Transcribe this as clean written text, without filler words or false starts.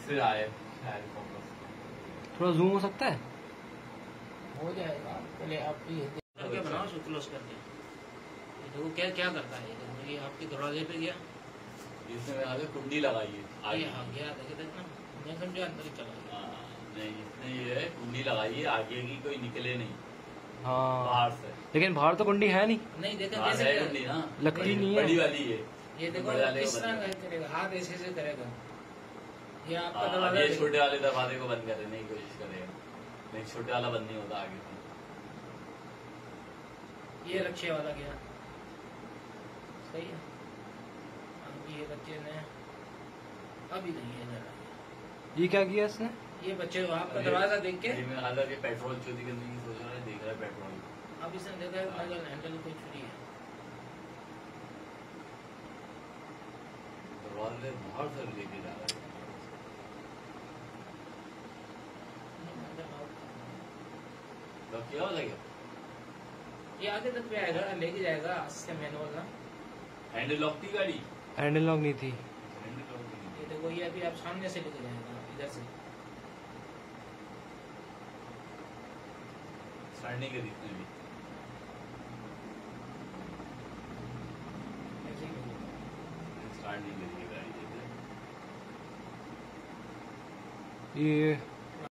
फिर आए शायद फोकस। थोड़ा जूम हो सकता है? हो जाएगा, पहले आप ये क्या बनाओ, उसको क्लोज कर दिया। ये देखो क्या क्या करता है, ये आपके दरवाजे पे गया, इसमें आगे कुंडी लगाई है आगे। हाँ गया, देखिए देखना, मैं समझा अंदर ही चला गया। नहीं, इसने ये कुंडी लगाई है आगे की, कोई निकले नहीं हाँ बाहर से। लेकिन बाहर तो कुंडी है नहीं, नहीं देखा बाहर कैसे है गया? कुंडी ना, लगती नहीं है। बड़ी वाली है। ये देखो बड़े वाले को किस बंद तरह करेगा, हाथ ऐसे से करेगा। ये आपका अब दरवाजा ये देखो। छोटे वाले दरवाजे को बंद करने की कोशिश करेगा, नहीं छोटे वाला बंद नहीं होता आगे से। ये रक्षे वाला गया, सही है। अब ये बच्चे ने अभी नहीं है जरा, ये क्या किया इसने? ये बच्चे आपका दरवाजा देख के ये मैं हालांकि पेट्रोल चोरी करने की सोच रहा है, देख रहा है पेट्रोल। अब इसने देखा हैंडल कोई फ्री है। दरवाजे बाहर से लेके जा रहा है। तो क्या हो जाएगा? ये आगे तक भी आएगा, लेके जाएगा इससे मैनुअल ना। हैंडल लॉक थी गाड़ी? हैंडल लॉक नहीं थी। हैंडल लॉक थी। ये देखो, ये अभी आप सामने से लेके जाएगा, इधर से स्टार्ट नहीं करी इसने भी। ऐसे ही करेगा। स्टार्ट नहीं करी है गाड़ी। ये